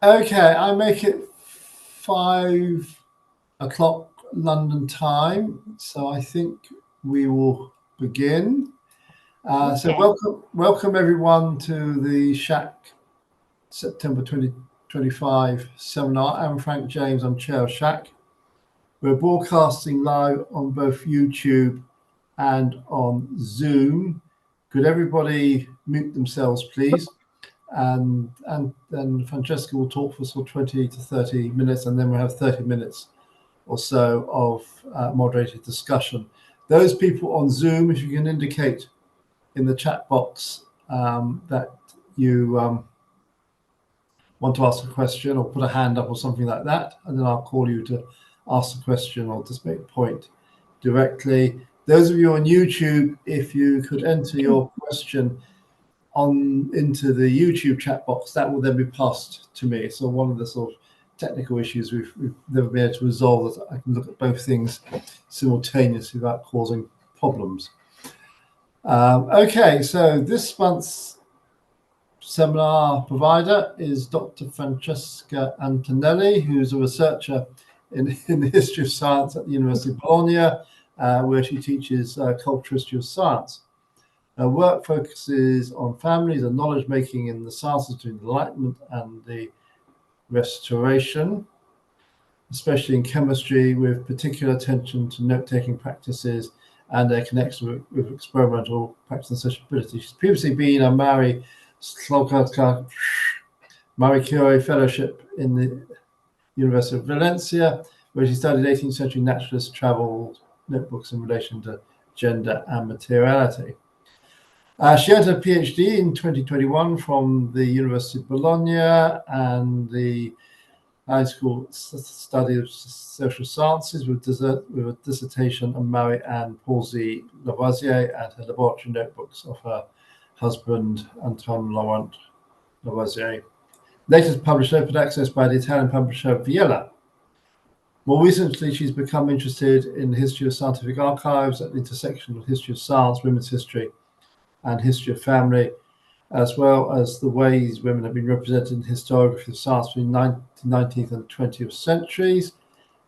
Okay, I make it 5 o'clock London time, so I think we will begin. So Okay. welcome everyone to the SHAC September 2025 seminar. I'm Frank James, I'm chair of SHAC. We're broadcasting live on both YouTube and on Zoom. Could everybody mute themselves, please? And then Francesca will talk for sort of 20 to 30 minutes, and then we'll have 30 minutes or so of moderated discussion. Those people on Zoom, if you can indicate in the chat box that you want to ask a question or put a hand up or something like that, and then I'll call you to ask a question or to make a point directly. Those of you on YouTube, if you could enter your question into the YouTube chat box, that will then be passed to me. So one of the sort of technical issues we've never been able to resolve is I can look at both things simultaneously without causing problems. Okay, so this month's seminar provider is Dr. Francesca Antonelli, who's a researcher in the history of science at the University of Bologna, where she teaches cultural history of science. Her work focuses on families and knowledge making in the sciences between the Enlightenment and the Restoration, especially in chemistry, with particular attention to note-taking practices and their connection with experimental practice and sociability. She's previously been a Marie Curie Fellowship in the University of Valencia, where she studied 18th century naturalist travel notebooks in relation to gender and materiality. She earned her PhD in 2021 from the University of Bologna and the High School Study of Social Sciences with a dissertation on Marie-Anne Loucie Lavoisier and her laboratory notebooks of her husband, Antoine Laurent Lavoisier. Later published open access by the Italian publisher Viella. More recently, she's become interested in the history of scientific archives at the intersection of history of science, women's history, and history of family, as well as the ways women have been represented in historiography of science between the 19th and 20th centuries.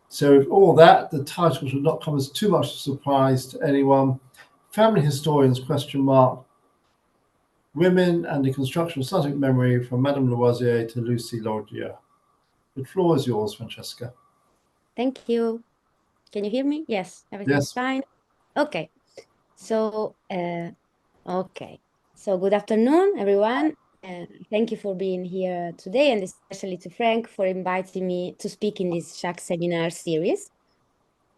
So with all that, the title should not come as too much of a surprise to anyone. Family historians, ? Women and the construction of scientific memory from Mme Lavoisier to Lucie Laugier. The floor is yours, Francesca. Thank you. Can you hear me? Yes, everything's fine. Okay. So, good afternoon, everyone. Thank you for being here today, and especially to Frank for inviting me to speak in this SHAC seminar series.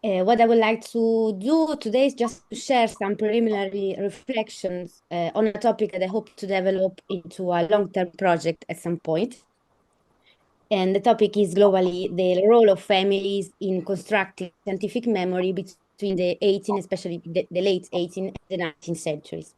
What I would like to do today is just to share some preliminary reflections on a topic that I hope to develop into a long-term project at some point. And the topic is globally the role of families in constructing scientific memory between the 18th, especially the late 18th and the 19th centuries.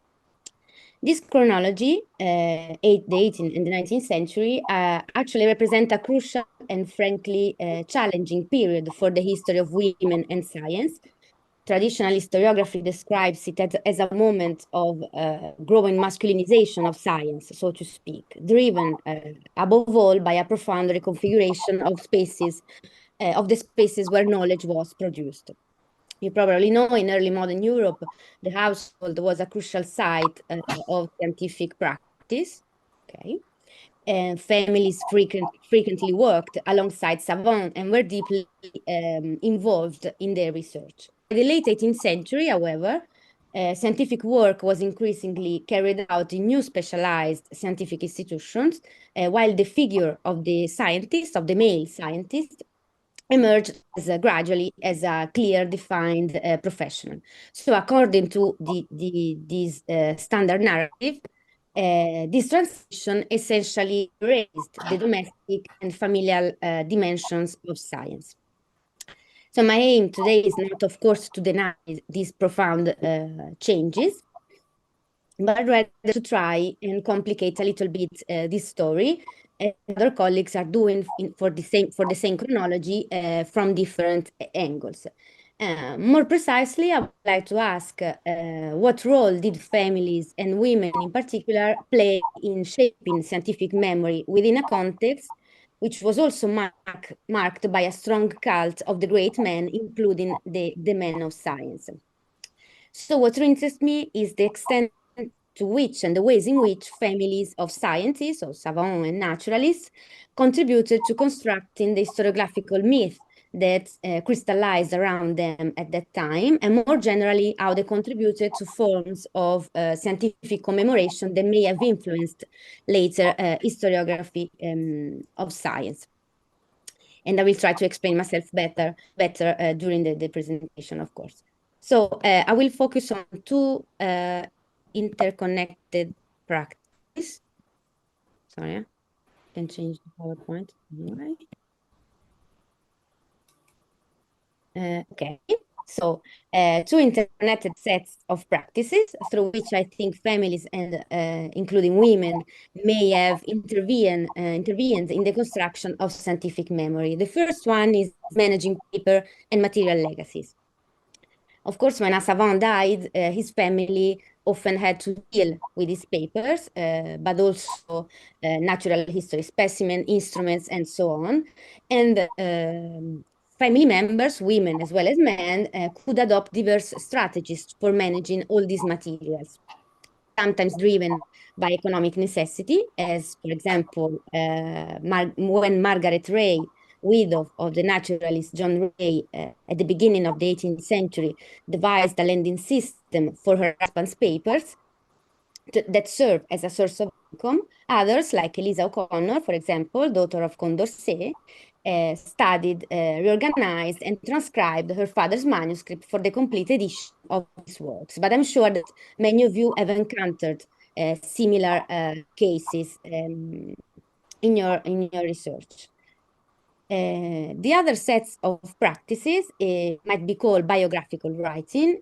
This chronology, the 18th and the 19th century, actually represent a crucial and frankly challenging period for the history of women and science. Traditional historiography describes it as a moment of growing masculinization of science, so to speak, driven above all by a profound reconfiguration of spaces, of the spaces where knowledge was produced. You probably know in early modern Europe, the household was a crucial site of scientific practice. Okay. And families frequently worked alongside savants and were deeply involved in their research. In the late 18th century, however, scientific work was increasingly carried out in new specialized scientific institutions, while the figure of the scientist, of the male scientist, emerged gradually as a clear, defined professional. So according to this standard narrative, this transition essentially raised the domestic and familial dimensions of science. So my aim today is not, of course, to deny these profound changes, but rather to try and complicate a little bit this story, as other colleagues are doing for the same chronology from different angles. More precisely, I would like to ask what role did families and women in particular play in shaping scientific memory within a context which was also marked by a strong cult of the great men, including the men of science. So what interests me is the extent to which and the ways in which families of scientists, or savants and naturalists, contributed to constructing the historiographical myth that crystallized around them at that time, and more generally, how they contributed to forms of scientific commemoration that may have influenced later historiography of science. And I will try to explain myself better during the presentation, of course. So I will focus on two interconnected practices. Sorry, I can change the PowerPoint. Okay, so two interconnected sets of practices through which I think families and including women may have intervened in the construction of scientific memory. The first one is managing paper and material legacies. Of course, when a savant died, his family often had to deal with his papers, but also natural history specimen, instruments, and so on. And family members, women as well as men, could adopt diverse strategies for managing all these materials, sometimes driven by economic necessity, as, for example, when Margaret Ray, widow of the naturalist John Ray, at the beginning of the 18th century, devised a lending system for her husband's papers that served as a source of income. Others, like Eliza O'Connor, for example, daughter of Condorcet, studied, reorganized, and transcribed her father's manuscript for the complete edition of his works. But I'm sure that many of you have encountered similar cases in your research. The other sets of practices might be called biographical writing.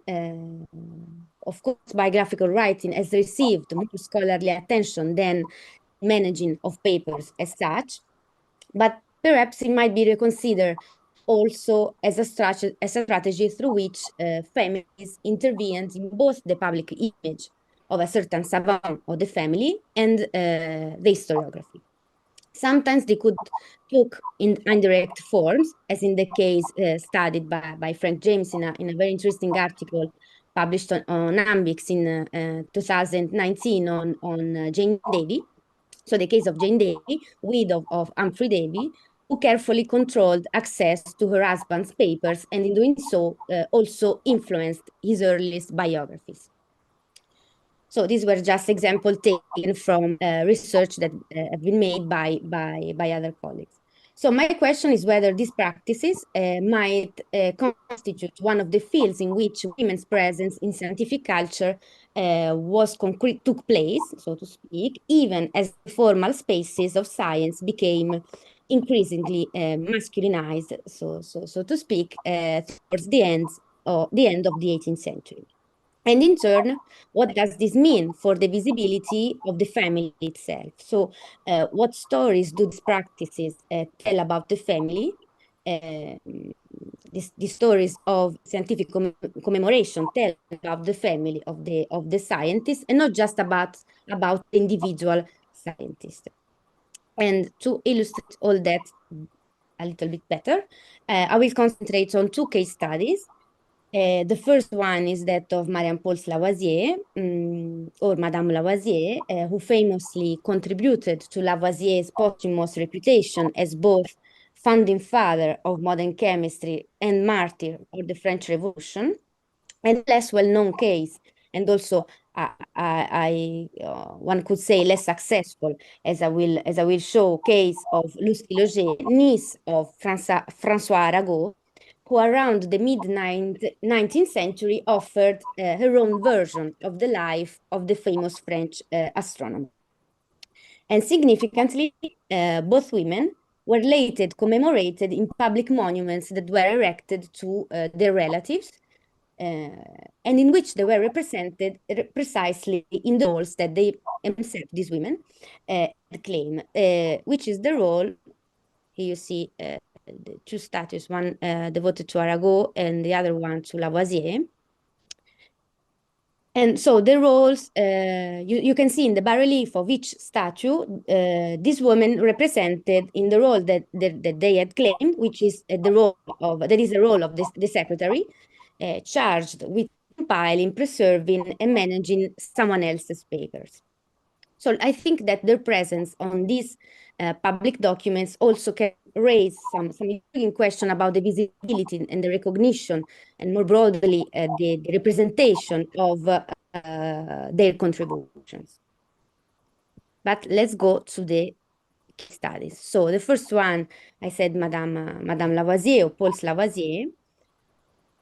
Of course, biographical writing has received more scholarly attention than managing of papers as such, but perhaps it might be reconsidered also as a strategy through which families intervened in both the public image of a certain savant or the family and the historiography. Sometimes they could took in indirect forms, as in the case studied by Frank James in a very interesting article published on Ambix in 2019 on Jane Davy. So the case of Jane Davy, widow of Humphrey Davy, who carefully controlled access to her husband's papers and in doing so also influenced his earliest biographies. So these were just examples taken from research that have been made by other colleagues. So my question is whether these practices might constitute one of the fields in which women's presence in scientific culture took place, so to speak, even as the formal spaces of science became increasingly masculinized, so to speak, towards the end of the 18th century. And in turn, what does this mean for the visibility of the family itself? So what stories do these practices tell about the family? The stories of scientific commemoration tell about the family of the scientist, and not just about the individual scientist. And to illustrate all that a little bit better, I will concentrate on two case studies. The first one is that of Marie-Paul Lavoisier, or Madame Lavoisier, who famously contributed to Lavoisier's posthumous reputation as both founding father of modern chemistry and martyr of the French Revolution, and less well-known case, and also one could say less successful, as I will show, case of Lucie Laugier, niece of François Arago, who around the mid-19th century offered her own version of the life of the famous French astronomer. And significantly, both women were later commemorated in public monuments that were erected to their relatives, and in which they were represented precisely in the roles that they themselves, these women, claim, which is the role, here you see the two statues, one devoted to Arago and the other one to Lavoisier. And so the roles, you can see in the bas-relief of each statue, this woman represented in the role that they had claimed, which is the role of, that is the role of the secretary, charged with compiling, preserving, and managing someone else's papers. So I think that their presence on these public documents also can raise some intriguing question about the visibility and the recognition, and more broadly, the representation of their contributions. But let's go to the case studies. So the first one, I said Madame Lavoisier or Paul Lavoisier.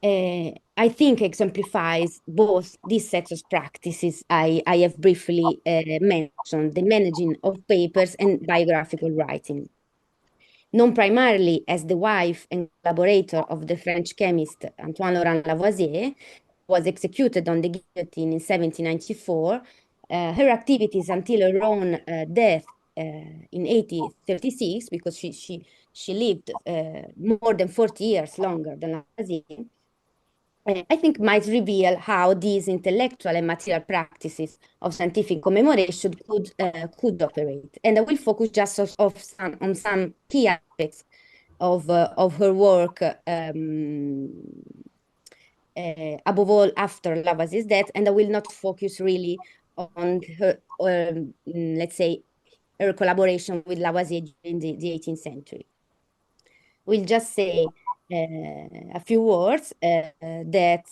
I think exemplifies both these sets of practices I have briefly mentioned, the managing of papers and biographical writing. Known primarily as the wife and collaborator of the French chemist Antoine Laurent Lavoisier, was executed on the guillotine in 1794, her activities until her own death in 1836, because she lived more than 40 years longer than Lavoisier, I think might reveal how these intellectual and material practices of scientific commemoration could operate. And I will focus just on some key aspects of her work, above all after Lavoisier's death, and I will not focus really on her, let's say, her collaboration with Lavoisier during the 18th century. We'll just say a few words that,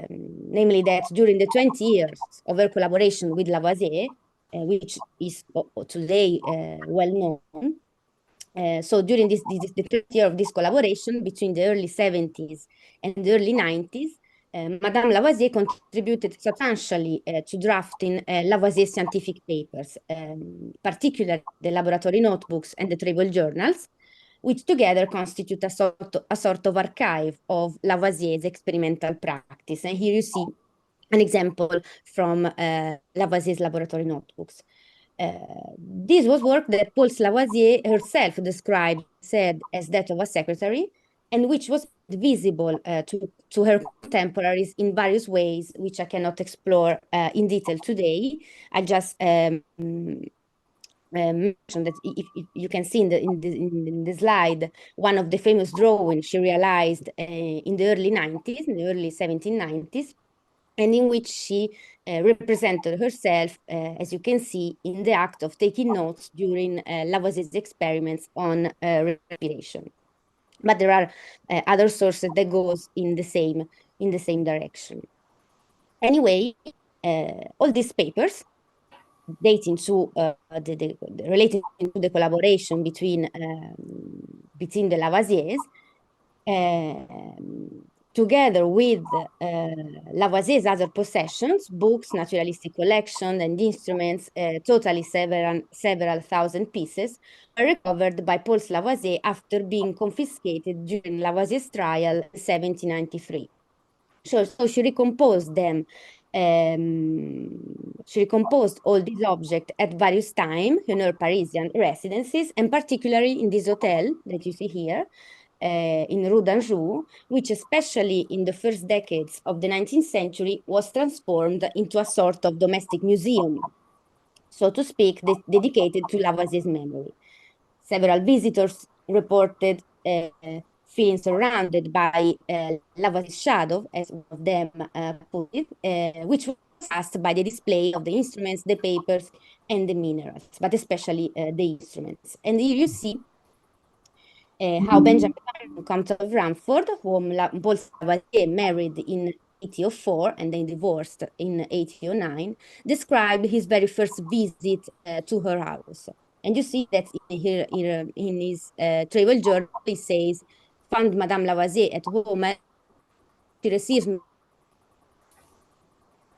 namely that during the 20 years of her collaboration with Lavoisier, which is today well known. So during the 30th year of this collaboration between the early 70s and the early 90s, Madame Lavoisier contributed substantially to drafting Lavoisier's scientific papers, particularly the laboratory notebooks and the travel journals, which together constitute a sort of archive of Lavoisier's experimental practice. And here you see an example from Lavoisier's laboratory notebooks. This was work that Paul Lavoisier herself described, said, as that of a secretary, and which was visible to her contemporaries in various ways, which I cannot explore in detail today. I just mention that if you can see in the slide, one of the famous drawings she realized in the early 90s, in the early 1790s, and in which she represented herself, as you can see, in the act of taking notes during Lavoisier's experiments on respiration. But there are other sources that goes in the same direction. Anyway, all these papers dating to related to the collaboration between the Lavoisiers, together with Lavoisier's other possessions, books, naturalistic collection, and instruments, totally several thousand pieces, were recovered by Paul Lavoisier after being confiscated during Lavoisier's trial in 1793. So she recomposed them. She recomposed all these objects at various times in her Parisian residences, and particularly in this hotel that you see here, in Rue d'Anjou, which especially in the first decades of the 19th century was transformed into a sort of domestic museum, so to speak, dedicated to Lavoisier's memory. Several visitors reported feeling surrounded by Lavoisier's shadow, as one of them put it, which was cast by the display of the instruments, the papers, and the minerals, but especially the instruments. And here you see how Benjamin Count of Ramford, whom Paul Lavoisier married in 1804 and then divorced in 1809, described his very first visit to her house. And you see that in his travel journal, he says, found Madame Lavoisier at home. She receives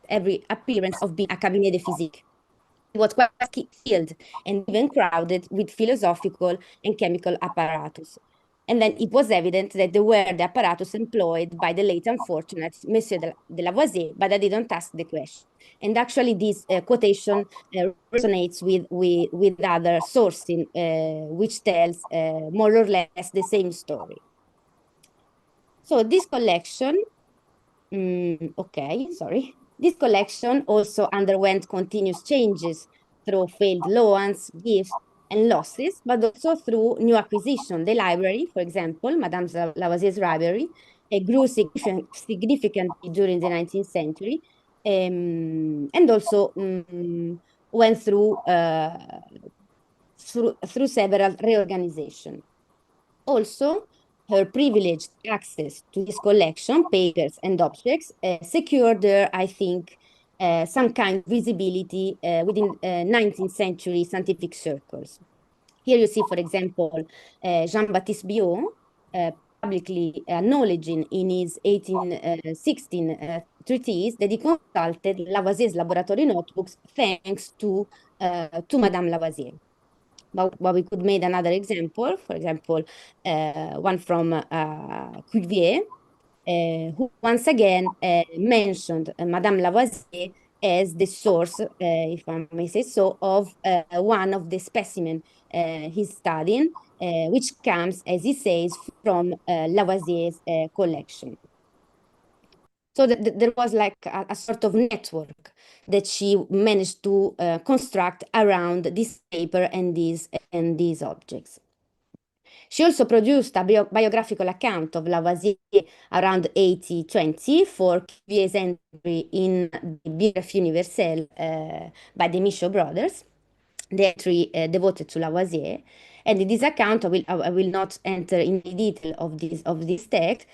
every appearance of being a cabinet de physique. It was quite filled and even crowded with philosophical and chemical apparatus. And then it was evident that they were the apparatus employed by the late unfortunate Monsieur de Lavoisier, but I didn't ask the question. And actually, this quotation resonates with other sourcing, which tells more or less the same story. So this collection, okay, sorry. This collection also underwent continuous changes through failed loans, gifts, and losses, but also through new acquisition. The library, for example, Madame Lavoisier's library, grew significantly during the 19th century, and also went through several reorganizations. Also, her privileged access to this collection, papers and objects, secured her, I think, some kind of visibility within 19th century scientific circles. Here you see, for example, Jean-Baptiste Biot publicly acknowledging in his 1816 treatise that he consulted Lavoisier's laboratory notebooks thanks to Madame Lavoisier. But we could make another example, for example, one from Cuvier, who once again mentioned Madame Lavoisier as the source, if I may say so, of one of the specimens he's studying, which comes, as he says, from Lavoisier's collection. So there was like a sort of network that she managed to construct around this paper and these objects. She also produced a biographical account of Lavoisier around 1820 for Cuvier's entry in the Biographie Universelle by the Michaud brothers, the entry devoted to Lavoisier. And in this account, I will not enter in the detail of this text,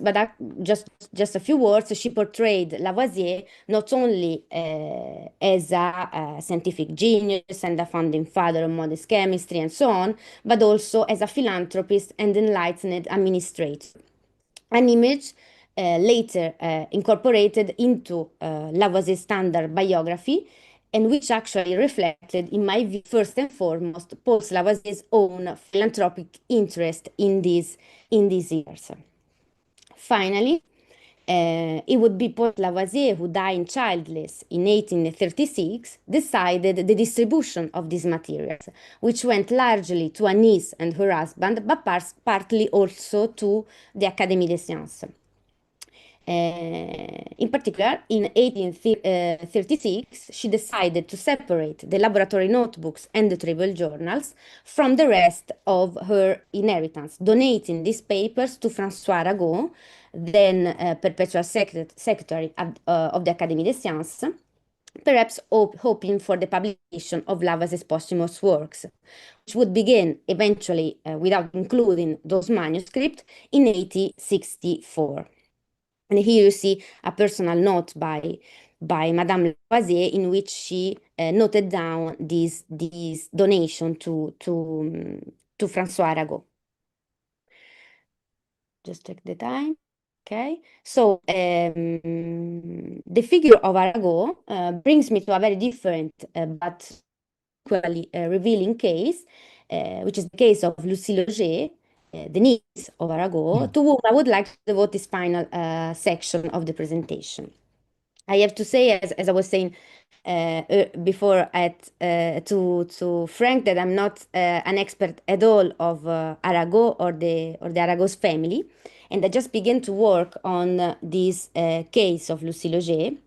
but just a few words. She portrayed Lavoisier not only as a scientific genius and a founding father of modern chemistry and so on, but also as a philanthropist and enlightened administrator. An image later incorporated into Lavoisier's standard biography, and which actually reflected, in my view, first and foremost, Paul Lavoisier's own philanthropic interest in these years. Finally, it would be Paul Lavoisier, who died childless in 1836, decided the distribution of these materials, which went largely to a niece and her husband, but partly also to the Académie des Sciences. In particular, in 1836, she decided to separate the laboratory notebooks and the travel journals from the rest of her inheritance, donating these papers to François Arago, then perpetual secretary of the Académie des Sciences, perhaps hoping for the publication of Lavoisier's posthumous works, which would begin eventually, without including those manuscripts, in 1864. And here you see a personal note by Madame Lavoisier in which she noted down this donation to François Arago. Just check the time. Okay, so the figure of Arago brings me to a very different but equally revealing case, which is the case of Lucie Laugier, the niece of Arago, to whom I would like to devote this final section of the presentation. I have to say, as I was saying before to Frank, that I'm not an expert at all of Arago or the Arago's family, and I just began to work on this case of Lucie Laugier.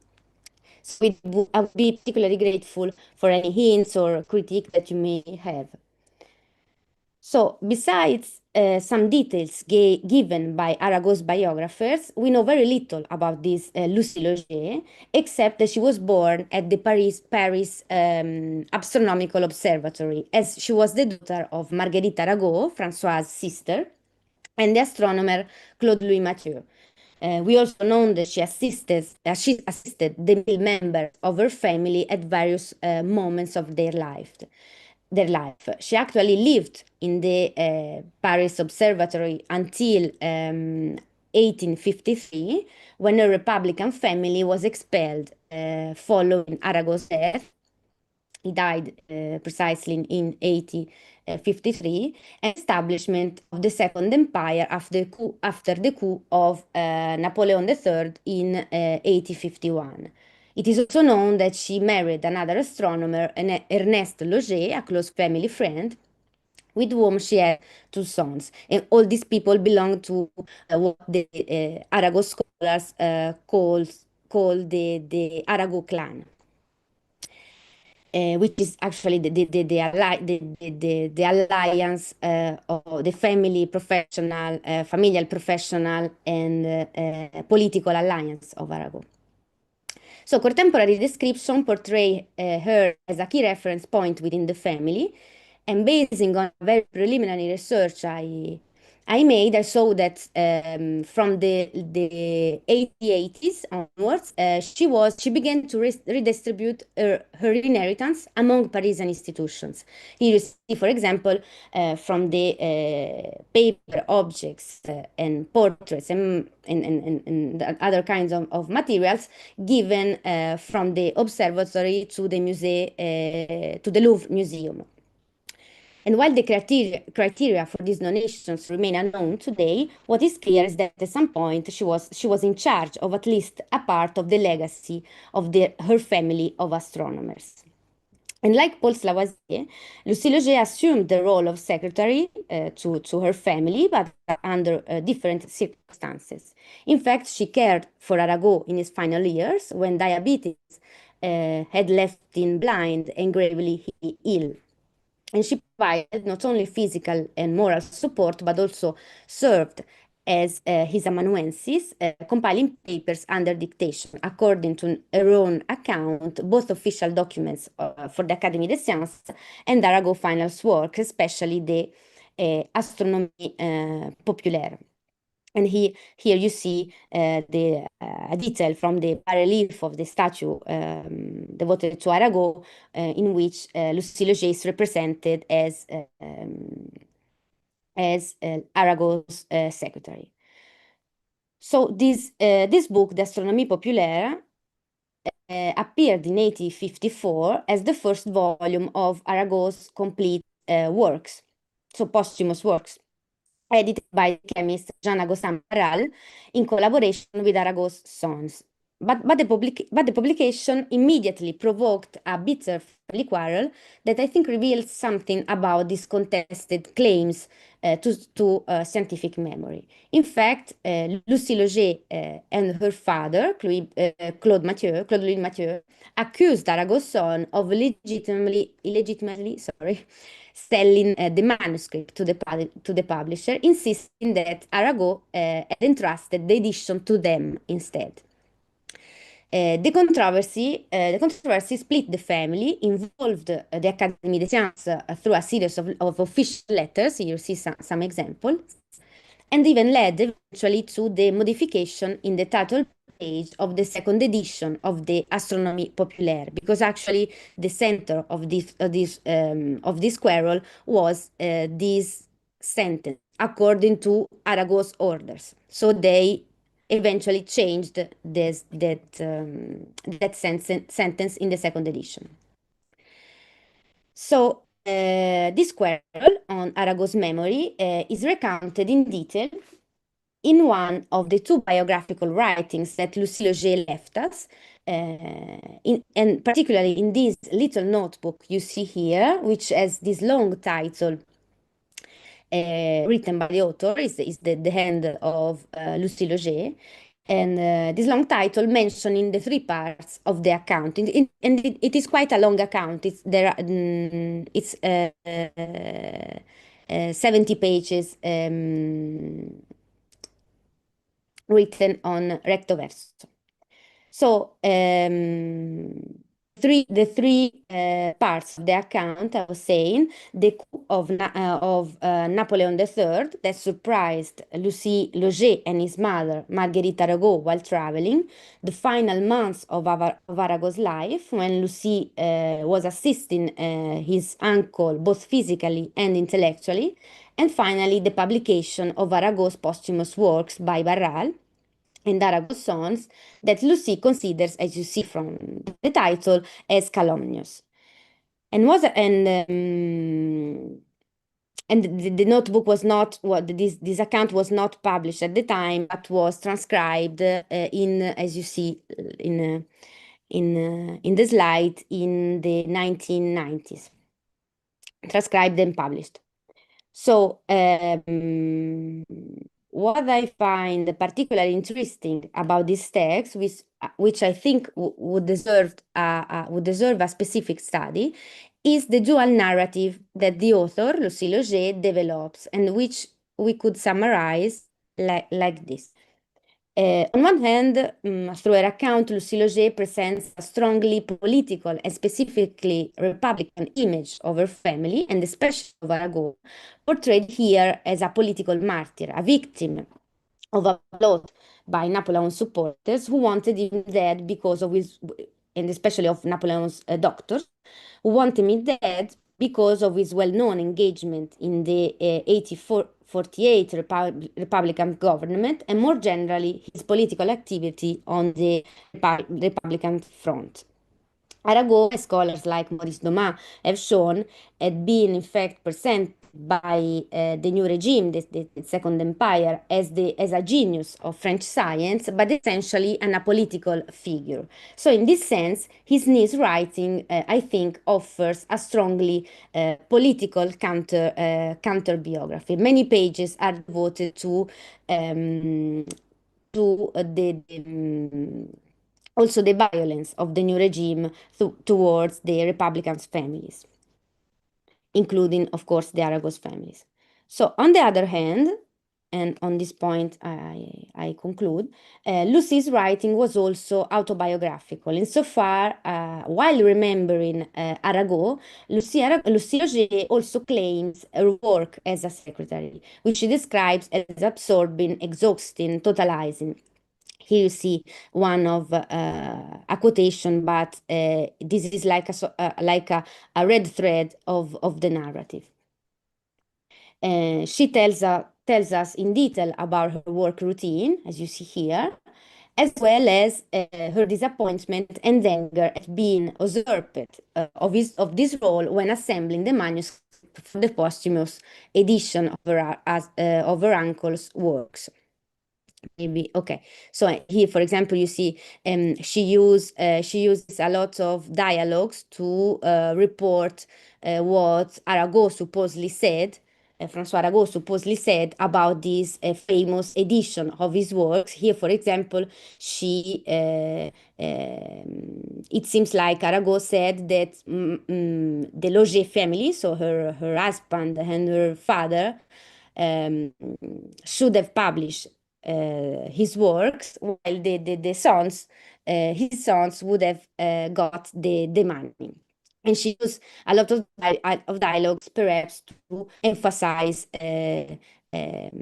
So I would be particularly grateful for any hints or critique that you may have. So, besides some details given by Arago's biographers, we know very little about this Lucie Laugier, except that she was born at the Paris Astronomical Observatory, as she was the daughter of Marguerite Arago, François' sister, and the astronomer Claude Louis Mathieu. We also know that she assisted the male members of her family at various moments of their life. She actually lived in the Paris Observatory until 1853, when a Republican family was expelled following Arago's death. He died precisely in 1853, and establishment of the Second Empire after the coup of Napoleon III in 1851. It is also known that she married another astronomer, Ernest Laugier, a close family friend, with whom she had two sons. And all these people belong to what the Arago scholars called the Arago clan. Which is actually the alliance of the family professional, familial professional, and political alliance of Arago. So contemporary description portray her as a key reference point within the family, and basing on very preliminary research I made, I saw that from the 80s onwards, she began to redistribute her inheritance among Parisian institutions. Here you see, for example, from the paper objects and portraits and other kinds of materials given from the observatory to the to the Louvre Museum. And while the criteria for these donations remain unknown today, what is clear is that at some point she was in charge of at least a part of the legacy of her family of astronomers. And like Paul Lavoisier, Lucie Laugier assumed the role of secretary to her family, but under different circumstances. In fact, she cared for Arago in his final years when diabetes had left him blind and gravely ill. And she provided not only physical and moral support, but also served as his amanuensis, compiling papers under dictation. According to her own account, both official documents for the Académie des Sciences and Arago finals work, especially the Astronomie Populaire. And here you see the detail from the bas-relief of the statue devoted to Arago, in which Lucie Laugier is represented as Arago's secretary. So this book, the Astronomie Populaire, appeared in 1854 as the first volume of Arago's complete works, so posthumous works, edited by the chemist Jean-Augustin Barral in collaboration with Arago's sons. But the publication immediately provoked a bitter family quarrel that I think reveals something about these contested claims to scientific memory. In fact, Lucie Laugier and her father, Claude Louis Mathieu, accused Arago's son of illegitimately selling the manuscript to the publisher, insisting that Arago had entrusted the edition to them instead. The controversy split the family, involved the Académie des Sciences through a series of official letters. Here you see some examples, and even led eventually to the modification in the title page of the second edition of the Astronomie Populaire, because actually the center of this quarrel was this sentence according to Arago's orders. So they eventually changed that sentence in the second edition. So this quarrel on Arago's memory is recounted in detail in one of the two biographical writings that Lucie Laugier left us, and particularly in this little notebook you see here, which has this long title written by the author, is the hand of Lucie Laugier. And this long title mentioning the three parts of the account, and it is quite a long account. It's 70 pages written on recto verso. So the three parts of the account, I was saying, the coup of Napoleon III that surprised Lucie Laugier and his mother, Marguerite Arago, while traveling, the final months of Arago's life, when Lucie was assisting his uncle both physically and intellectually, and finally the publication of Arago's posthumous works by Barral and Arago's sons, that Lucie considers, as you see from the title, as calumnious. And the notebook was not, this account was not published at the time, but was transcribed as you see in the slide, in the 1990s, transcribed and published. So what I find particularly interesting about this text, which I think would deserve a specific study, is the dual narrative that the author, Lucie Laugier, develops, and which we could summarize like this. On one hand, through her account, Lucie Laugier presents a strongly political and specifically Republican image of her family, and especially of Arago, portrayed here as a political martyr, a victim of a plot by Napoleon's supporters who wanted him dead because of his, and especially of Napoleon's doctors, who wanted him dead because of his well-known engagement in the 1848 Republican government, and more generally his political activity on the Republican front. Arago, as scholars like Maurice Domas have shown, had been in fact presented by the new regime, the Second Empire, as a genius of French science, but essentially an apolitical figure. So in this sense, his niece writing, I think, offers a strongly political counter biography. Many pages are devoted to also the violence of the new regime towards the Republicans' families, including, of course, the Arago's families. So, on the other hand, and on this point I conclude, Lucie's writing was also autobiographical. Insofar, while remembering Arago, Lucie Laugier also claims her work as a secretary, which she describes as absorbing, exhausting, totalizing. Here you see one of a quotation, but this is like a red thread of the narrative. She tells us in detail about her work routine, as you see here, as well as her disappointment and anger at being usurped of this role when assembling the manuscript for the posthumous edition of her uncle's works. Maybe okay. So here, for example, you see she uses a lot of dialogues to report what Arago supposedly said. François Arago supposedly said about this famous edition of his works. Here, for example, it seems like Arago said that the Laugier family, so her husband and her father, should have published his works, while his sons would have got the money. And she used a lot of dialogues, perhaps, to emphasize I don't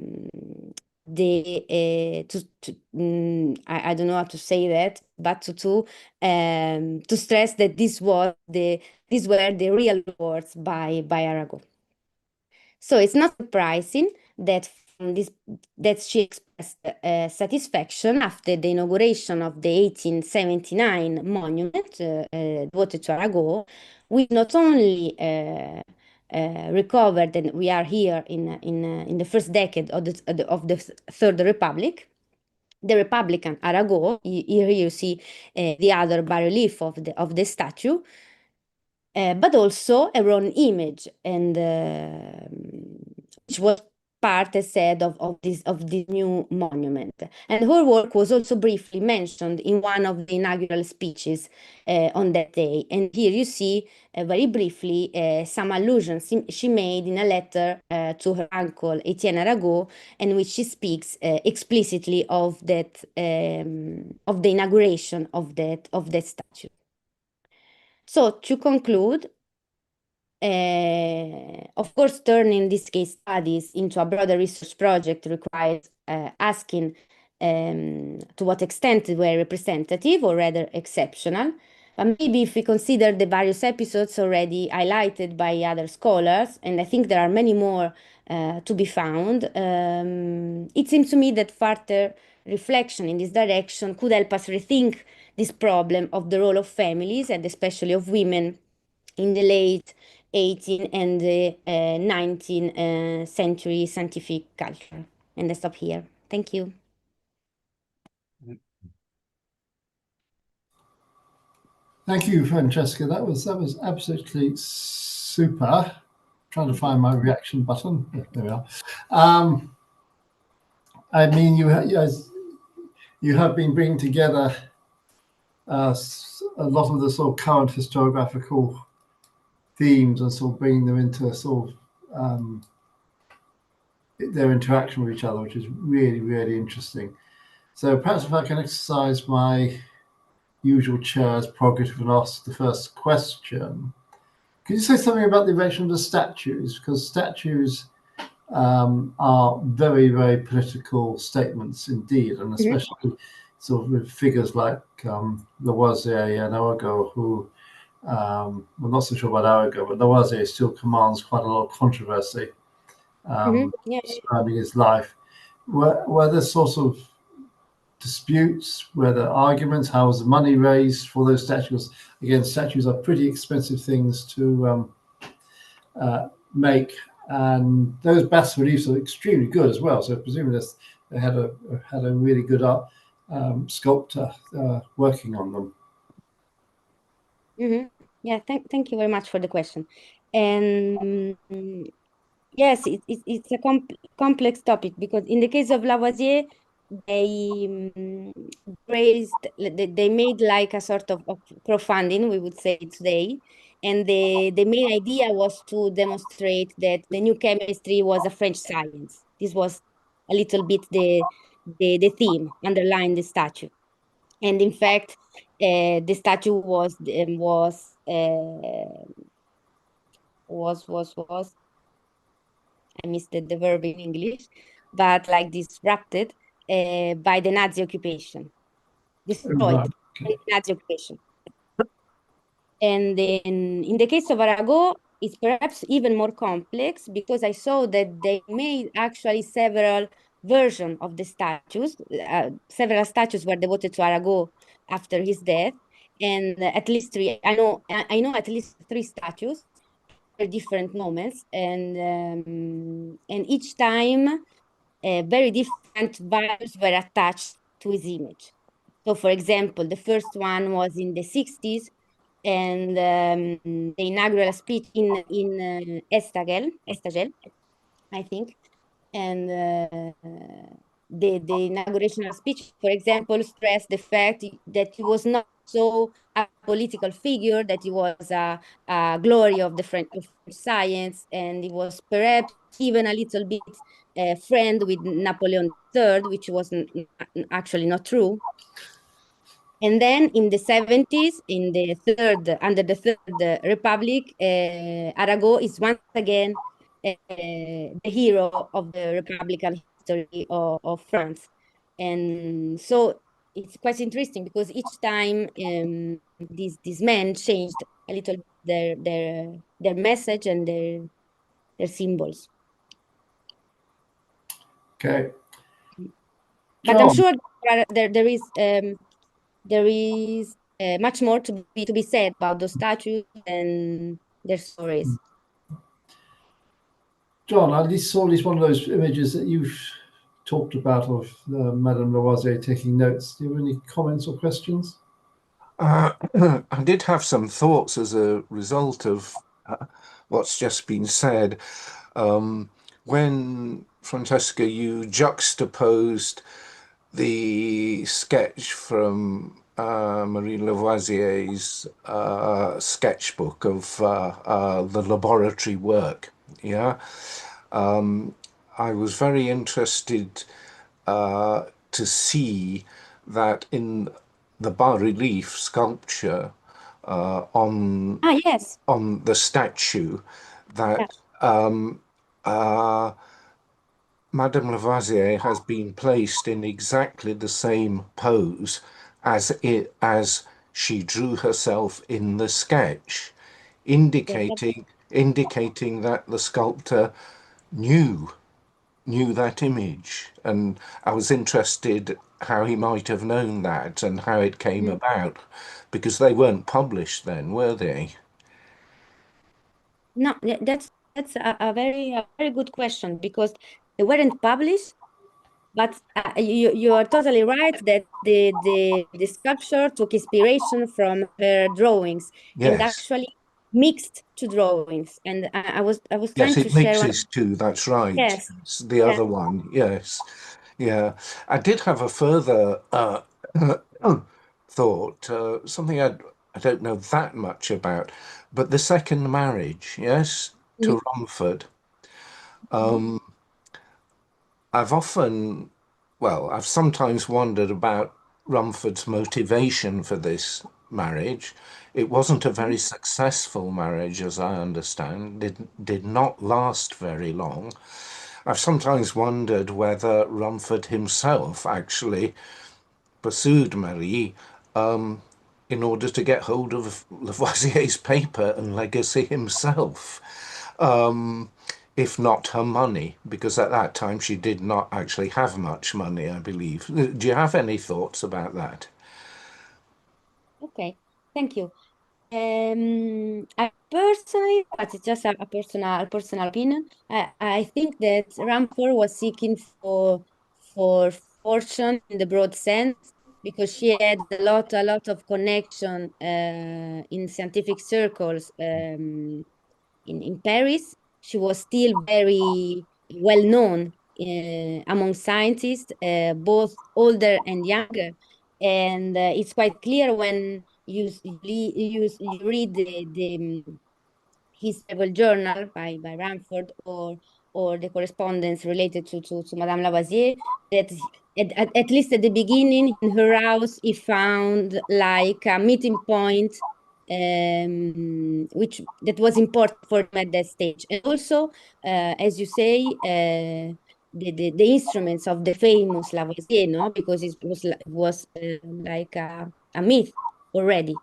know how to say that, but to stress that these were the real words by Arago. So it's not surprising that she expressed satisfaction after the inauguration of the 1879 monument devoted to Arago, which not only recovered, and we are here in the first decade of the Third Republic, the Republican Arago. Here you see the other bas-relief of the statue. But also her own image, and which was part, as said, of this new monument. And her work was also briefly mentioned in one of the inaugural speeches on that day. And here you see very briefly some allusions she made in a letter to her uncle Etienne Arago, in which she speaks explicitly of that of the inauguration of that statue. So to conclude, of course, turning these case studies into a broader research project requires asking to what extent they were representative or rather exceptional. But maybe if we consider the various episodes already highlighted by other scholars, and I think there are many more to be found, it seems to me that further reflection in this direction could help us rethink this problem of the role of families, and especially of women, in the late 18th and the 19th century scientific culture. And I stop here. Thank you. Thank you, Francesca. That was absolutely super. Trying to find my reaction button. There we are. I mean, you have been bringing together a lot of the sort of current historiographical themes and sort of bringing them into sort of their interaction with each other, which is really, really interesting. So perhaps if I can exercise my usual chair's prerogative and ask the first question. Could you say something about the invention of the statues? Because statues are very, very political statements indeed, and especially sort of with figures like Lavoisier and Arago, who, I'm not so sure about Arago, but Lavoisier still commands quite a lot of controversy surrounding his life. Were there sort of disputes, were there arguments, how was the money raised for those statues? Again, statues are pretty expensive things to make, and those bas reliefs are extremely good as well. So presumably they had a really good sculptor working on them. Yeah, thank you very much for the question. And yes, it's a complex topic, because in the case of Lavoisier, they they made like a sort of crowdfunding, we would say today. And the main idea was to demonstrate that the new chemistry was a French science. This was a little bit the theme underlying the statue. And in fact, the statue was I missed the verb in English, but like disrupted by the Nazi occupation, destroyed Right. by the Nazi occupation. And then in the case of Arago, it's perhaps even more complex, because I saw that they made actually several versions of the statues. Several statues were devoted to Arago after his death, and at least three. I know at least three statues for different moments, and each time very different values were attached to his image. So, for example, the first one was in the 60s, and the inaugural speech in Estagel, I think, and the inauguration speech, for example, stressed the fact that he was not so a political figure, that he was a glory of the French science, and he was perhaps even a little bit friend with Napoleon III, which was actually not true. And then in the 70s, under the Third Republic, Arago is once again the hero of the Republican history of France. And so it's quite interesting, because each time these men changed a little their message and their symbols. Okay. But I'm sure there is much more to be said about those statues and their stories. John, I saw one of those images that you've talked about of Madame Lavoisier taking notes. Do you have any comments or questions? I did have some thoughts as a result of what's just been said. When, Francesca, you juxtaposed the sketch from Marie Lavoisier's sketchbook of the laboratory work, yeah, I was very interested to see that in the bas-relief sculpture on the statue, that Madame Lavoisier has been placed in exactly the same pose as she drew herself in the sketch, indicating that the sculptor knew that image. And I was interested how he might have known that and how it came about, because they weren't published then, were they? No, that's a very good question, because they weren't published. But you are totally right that the sculpture took inspiration from her drawings, and Yes. actually mixed two drawings. And I was trying Yes, to it share one. mixes too, that's right. Yes. It's the other one, yes. Yeah, I did have a further thought, something I don't know that much about, but the second marriage, yes, to Romford. Um, I've often, well, I've sometimes wondered about Rumford's motivation for this marriage. It wasn't a very successful marriage, as I understand. Did not last very long. I've sometimes wondered whether Rumford himself actually pursued Marie in order to get hold of Lavoisier's paper and legacy himself, if not her money, because at that time she did not actually have much money, I believe. Do you have any thoughts about that? Okay, thank you. I personally, but it's just a personal opinion. I think that Ramford was seeking for fortune in the broad sense because she had a lot of connection in scientific circles in Paris. She was still very well known among scientists, both older and younger. And it's quite clear when you read his travel journal by Ramford or the correspondence related to Madame Lavoisier that at least at the beginning in her house he found like a meeting point which that was important for him at that stage. And also, as you say, the instruments of the famous Lavoisier, no, because it was like a myth already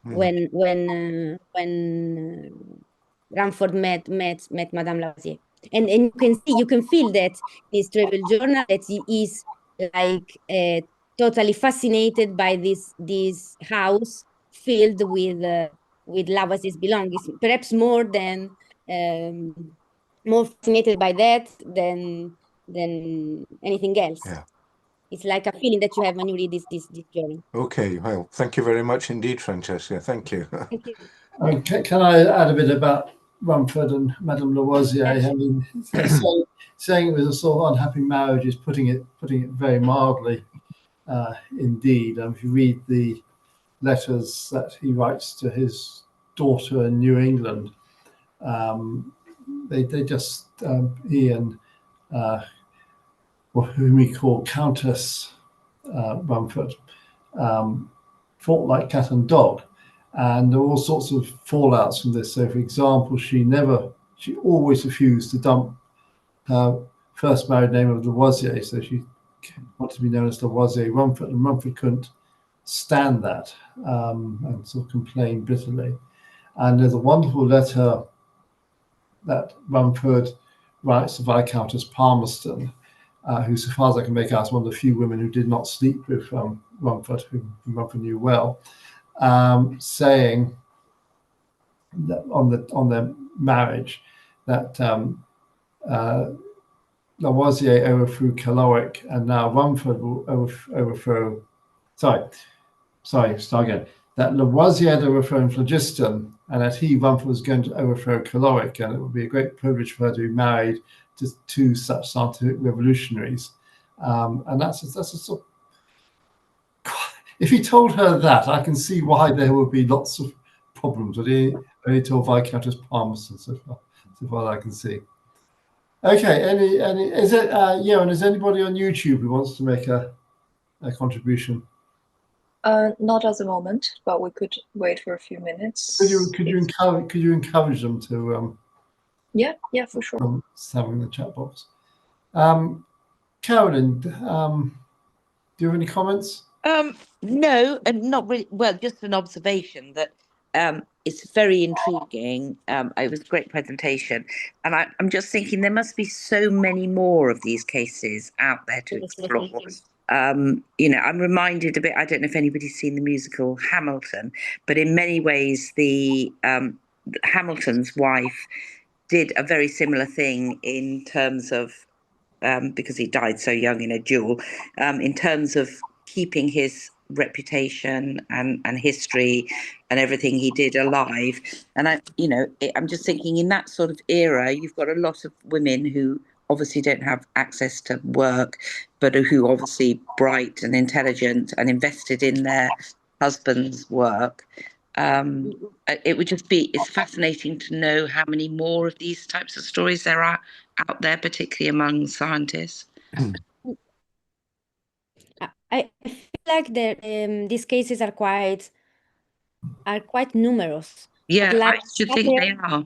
Mm. when Ramford met Madame Lavoisier. And you can feel that in his travel journal that he is like totally fascinated by this house filled with Lavoisier's belongings, perhaps um, more fascinated by that than anything else. Yeah. It's like a feeling that you have when you read this journal. Okay, well, thank you very much indeed, Francesca. Thank you. Thank you. Can I add a bit about Rumford and Madame Lavoisier? Yes. I mean, saying it was a sort of unhappy marriage is putting it very mildly, indeed. If you read the letters that he writes to his daughter in New England, they just he and whom he called Countess Rumford fought like cat and dog. And there were all sorts of fallouts from this. So, for example, she always refused to dump her first married name of Lavoisier. So she wanted to be known as Lavoisier Rumford, and Rumford couldn't stand that and sort of complained bitterly. And there's a wonderful letter that Rumford writes to Viscountess Palmerston, who, so far as I can make out, is one of the few women who did not sleep with Rumford, whom Rumford knew well, saying that on their marriage that Lavoisier overthrew Caloric, and now Rumford will overthrow. Sorry, start again. That Lavoisier had overthrown phlogiston, and that Rumford, was going to overthrow Caloric, and it would be a great privilege for her to be married to two such scientific revolutionaries. And that's a sort of, if he told her that, I can see why there would be lots of problems. But he only told Viscountess Palmerston, so far I can see. Okay, is it and is anybody on YouTube who wants to make a contribution? Not at the moment, but we could wait for a few minutes. Could you encourage them to Yeah, for sure. having the chat box? Carolyn, do you have any comments? No, and not really. Well, just an observation that it's very intriguing. It was a great presentation, and I'm just thinking there must be so many more of these cases out there to explore. I'm reminded a bit. I don't know if anybody's seen the musical Hamilton, but in many ways, the Hamilton's wife did a very similar thing in terms of because he died so young in a duel, in terms of keeping his reputation and history and everything he did alive. And I'm just thinking in that sort of era, you've got a lot of women who obviously don't have access to work, but who obviously bright and intelligent and invested in their husband's work. It would just be, it's fascinating to know how many more of these types of stories there are out there, particularly among scientists. I feel like these cases are quite numerous. Yeah, But like I should think they are.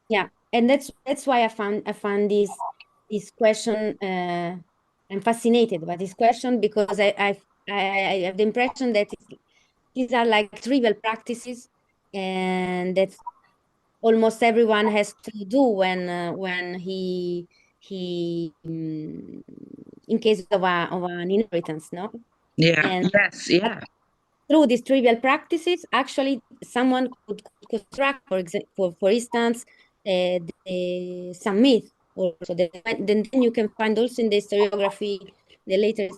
Yeah, and that's why I found this question. I'm fascinated by this question because I have the impression that these are like trivial practices, and that almost everyone has to do when he in case of an inheritance, no? Yeah. And Yes. Yeah. through these trivial practices, actually, someone could construct, for instance, some myth. Also, then you can find also in the historiography, the later,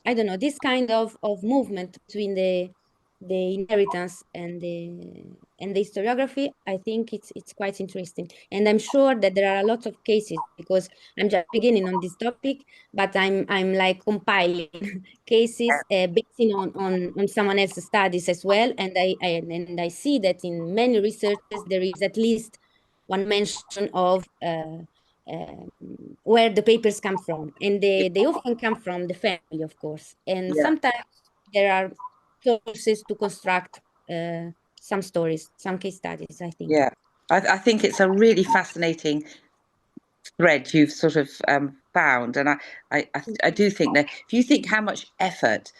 I don't know, this kind of movement between the inheritance and the historiography. I think it's quite interesting, and I'm sure that there are a lot of cases, because I'm just beginning on this topic, but I'm like compiling cases based on someone else's studies as well, and I see that in many researches there is at least one mention of where the papers come from, and they often come from the family, of course, and sometimes there are sources to construct some stories, some case studies, I think. Yeah, I think it's a really fascinating thread you've sort of found, and I do think that if you think how much effort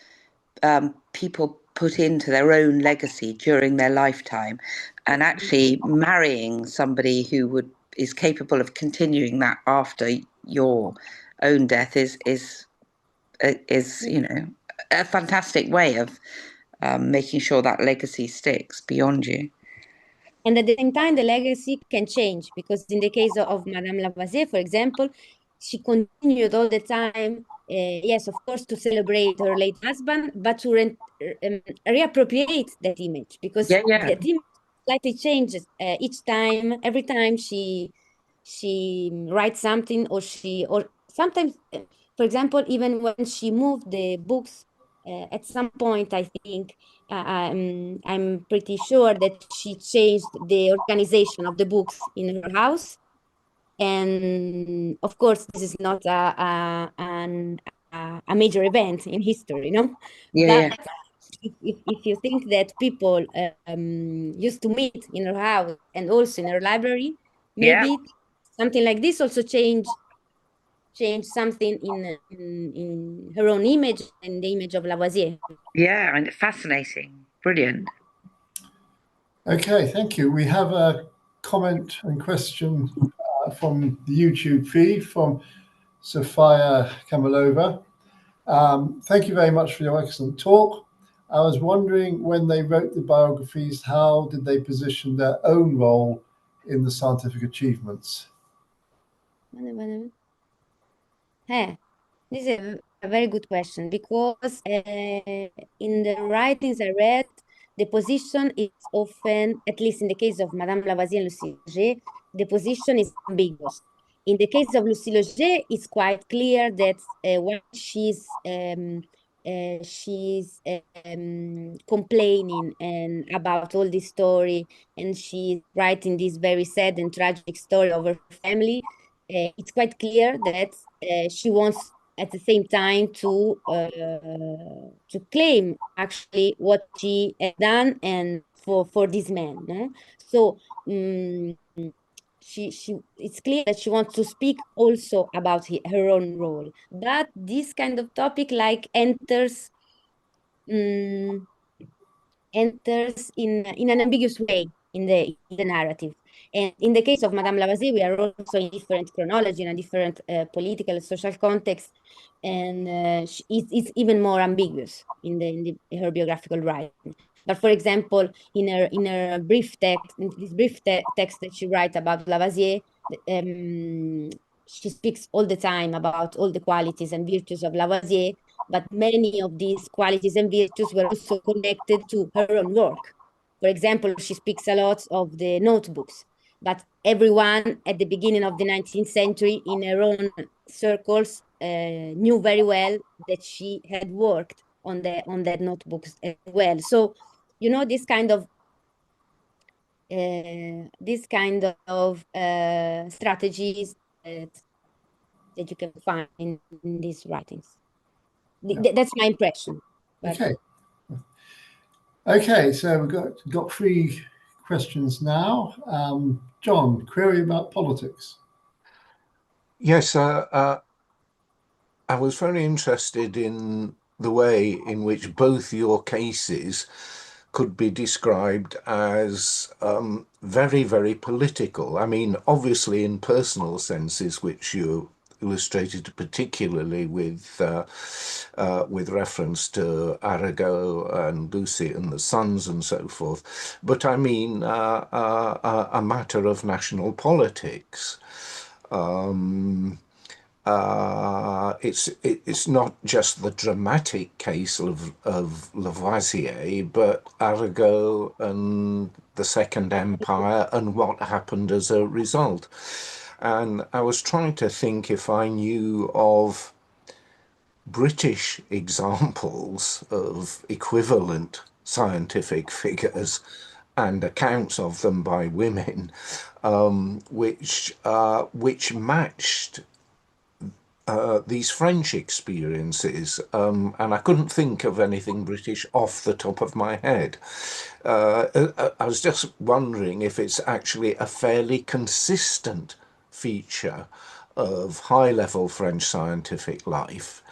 people put into their own legacy during their lifetime, and actually marrying somebody who is capable of continuing that after your own death is you know, a fantastic way of making sure that legacy sticks beyond you. And at the same time, the legacy can change, because in the case of Mme Lavoisier, for example, she continued all the time, yes, of course, to celebrate her late husband, but to reappropriate that image, because that image slightly changes each time, every time she writes something, or sometimes, for example, even when she moved the books, at some point, I think, I'm pretty sure that she changed the organization of the books in her house. And of course, this is not a major event in history, no? But if you think that people used to meet in her house and also in her library, maybe something like this also change something in her own image and the image of Lavoisier. Yeah, and fascinating, brilliant. Okay, thank you. We have a comment and question from the YouTube feed from Sofia Kamalova. Thank you very much for your excellent talk. I was wondering, when they wrote the biographies, how did they position their own role in the scientific achievements? This is a very good question, because in the writings I read, the position is often, at least in the case of Mme Lavoisier and Lucie Laugier, the position is ambiguous. In the case of Lucie Laugier, it's quite clear that when she's complaining and about all this story, and she's writing this very sad and tragic story of her family, it's quite clear that she wants at the same time to claim actually what she had done, and for this man, no? So it's clear that she wants to speak also about her own role, but this kind of topic like enters in an ambiguous way in the narrative. And in the case of Mme Lavoisier, we are also in different chronology, in a different political and social context, and it's even more ambiguous in her biographical writing. But for example, in her brief text, in this brief text that she writes about Lavoisier, she speaks all the time about all the qualities and virtues of Lavoisier, but many of these qualities and virtues were also connected to her own work. For example, she speaks a lot of the notebooks. but everyone at the beginning of the 19th century in her own circles knew very well that she had worked on that notebooks as well. So, you know, this kind of strategies that you can find in these writings. Yeah. That's my impression. But Okay. Okay, so we've got 3 questions now. John, query about politics. Yes, I was very interested in the way in which both your cases could be described as very, very political. I mean, obviously in personal senses, which you illustrated particularly with reference to Arago and Lucy and the Sons and so forth. But I mean, a matter of national politics. It's not just the dramatic case of Lavoisier, but Arago and the Second Empire and what happened as a result. And I was trying to think if I knew of British examples of equivalent scientific figures and accounts of them by women, which matched these French experiences, and I couldn't think of anything British off the top of my head. I was just wondering if it's actually a fairly consistent feature of high-level French scientific life,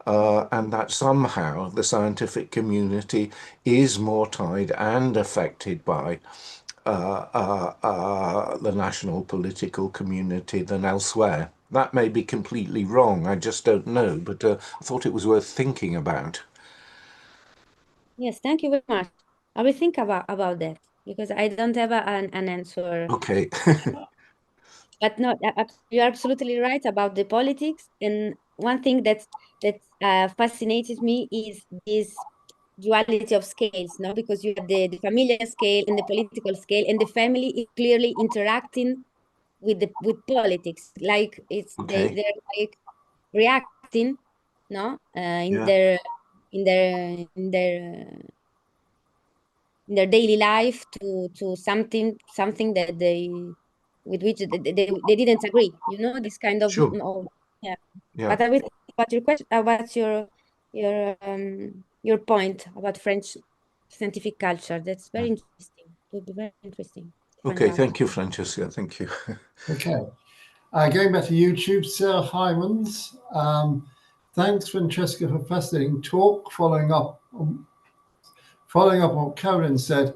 and that somehow the scientific community is more tied and affected by the national political community than elsewhere. That may be completely wrong, I just don't know, but I thought it was worth thinking about. yes, thank you very much. I will think about that because I don't have an answer. Okay. But no, you're absolutely right about the politics. And one thing that fascinated me is this duality of scales, no? Because you have the familial scale and the political scale, and the family is clearly interacting with politics, like Okay. they're like reacting, no, in Yeah. their daily life to something that with which they didn't agree, you know, this kind of Sure. yeah. Yeah. But I will think about your question, about your point about French scientific culture. That's very interesting. It would be very interesting to find Okay, out. thank you, Francesca. Thank you. Okay. Going back to YouTube, Sarah Hymans. Thanks, Francesca, for fascinating talk. Following up on what Karen said,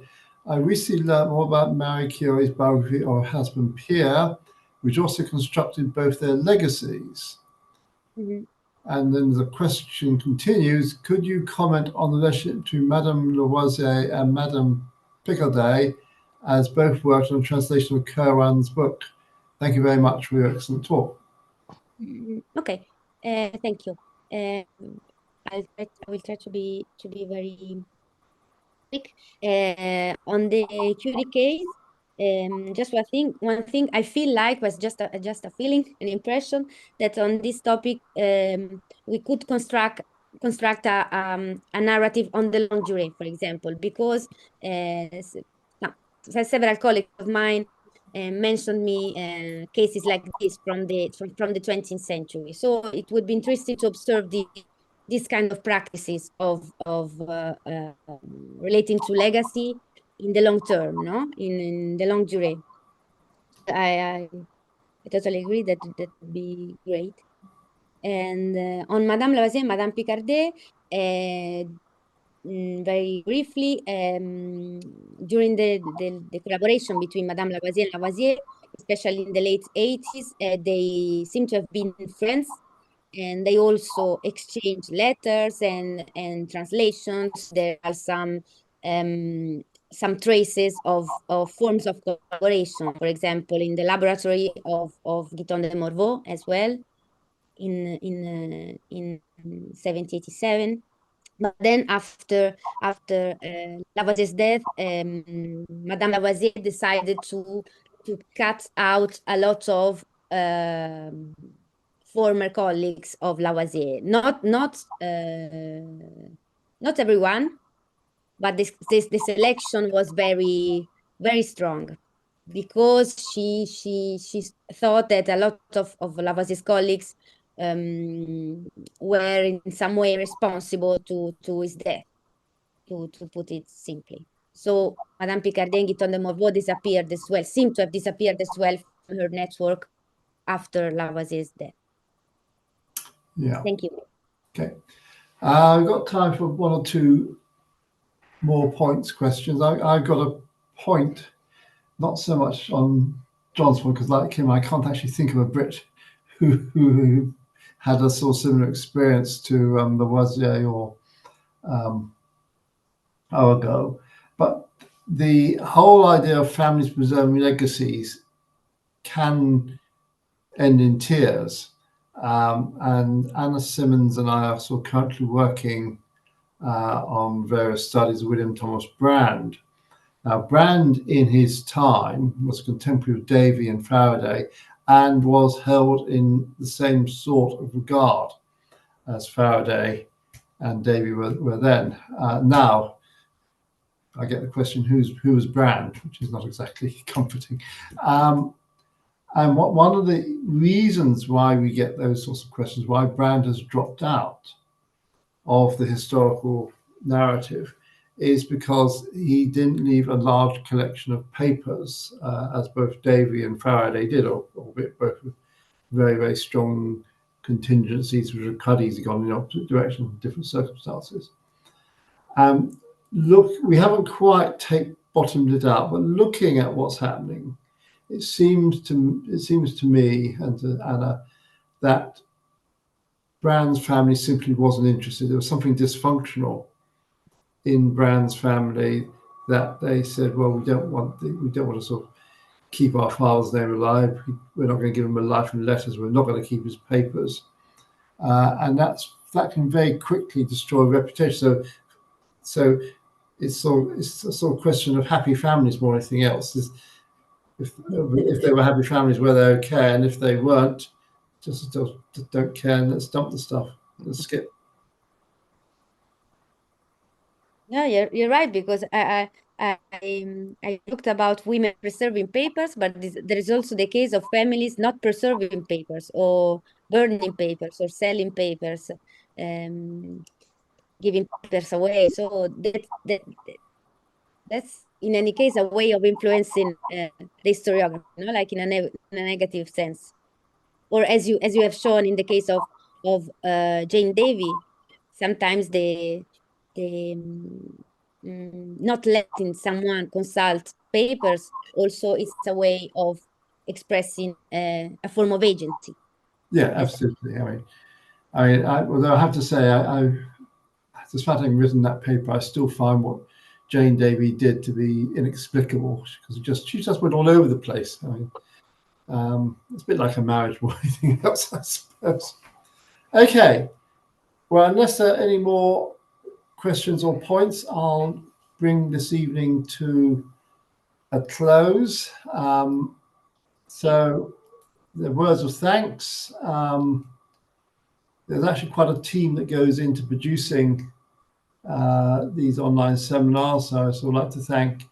I recently learned more about Marie Curie's biography of her husband Pierre, which also constructed both their legacies. Mhm. And then the question continues, could you comment on the relationship between Mme Lavoisier and Mme Picardet, as both worked on a translation of Curran's book? Thank you very much for your excellent talk. Okay, thank you. I will try to be very quick. On the Curie case, just one thing I feel like was just a feeling, an impression that on this topic we could construct a narrative on the longue durée, for example, because several colleagues of mine mentioned me cases like this from the 20th century. So it would be interesting to observe this kind of practices of relating to legacy in the long term, no, in the longue durée. I totally agree that would be great. And on Madame Lavoisier, Madame Picardet, very briefly, during the collaboration between Madame Lavoisier and Lavoisier, especially in the late 80s, they seem to have been friends, and they also exchanged letters and translations. There are some traces of forms of collaboration, for example, in the laboratory of Guiton de Morveau as well in 1787. But then after Lavoisier's death, Madame Lavoisier decided to to cut out a lot of former colleagues of Lavoisier. Not everyone, but the selection was very strong, because she thought that a lot of Lavoisier's colleagues were in some way responsible to his death, to put it simply. So Madame Picardenghie-Ton de Morveau disappeared as well, seemed to have disappeared as well from her network after Lavoisier's death. Yeah. Thank you. Okay. I've got time for one or two more points questions. I've got a point, not so much on John's point, because like him, I can't actually think of a Brit who had a sort of similar experience to Lavoisier or Arago. But the whole idea of families preserving legacies can end in tears. And Anna Simmons and I are sort of currently working on various studies of William Thomas Brand. Now, Brand in his time was a contemporary of Davy and Faraday, and was held in the same sort of regard as Faraday and Davy were then. Now, I get the question, who was Brand, which is not exactly comforting. And one of the reasons why we get those sorts of questions, why Brand has dropped out of the historical narrative, is because he didn't leave a large collection of papers, as both Davy and Faraday did, albeit both with very, very strong contingencies which had easily gone in opposite directions in different circumstances. Look, we haven't quite bottomed it out, but looking at what's happening, it seems to me and to Anna that Brand's family simply wasn't interested. There was something dysfunctional in Brand's family that they said, well, we don't want to sort of keep our father's name alive. We're not going to give him a life in letters. We're not going to keep his papers, and that can very quickly destroy reputation. So it's a sort of question of happy families more than anything else. If they were happy families, were they okay? And if they weren't, just don't care and let's dump the stuff. Let's skip. No, you're right, because I talked about women preserving papers, but there is also the case of families not preserving papers, or burning papers, or selling papers, giving papers away. So that's in any case a way of influencing the historiography, like in a negative sense. Or as you have shown in the case of Jane Davy, sometimes not letting someone consult papers also is a way of expressing a form of agency. Yeah, absolutely. Although I have to say, I despite having written that paper, I still find what Jane Davy did to be inexplicable, because she just went all over the place. It's a bit like a marriage more than anything else, I suppose. Okay, well, unless there are any more questions or points, I'll bring this evening to a close. So the words of thanks. There's actually quite a team that goes into producing these online seminars. So I'd like to thank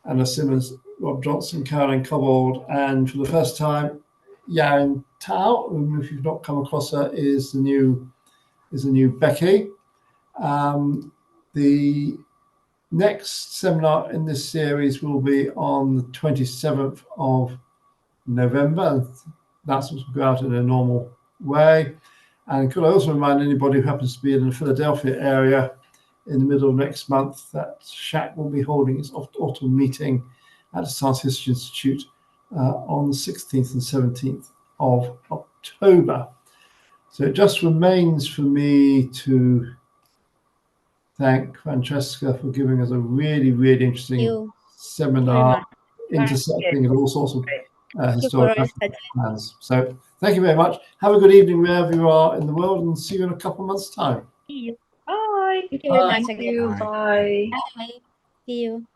Anna Simmons, Rob Johnson, Caroline Cobbold, and for the first time, Yarin Tao, who, if you've not come across her, is the new Becky. The next seminar in this series will be on the 27th of November. That's what will go out in a normal way. And could I also remind anybody who happens to be in the Philadelphia area in the middle of next month that SHAC will be holding its autumn meeting at the Science History Institute on the 16th and 17th of October. So it just remains for me to thank Francesca for giving us a really, really interesting seminar, intersecting at all sorts of historical plans. So thank you very much. Have a good evening wherever you are in the world, and see you in a couple of months' time. See you. Bye. Thank you very much Thank again. you. Bye. Bye. See you.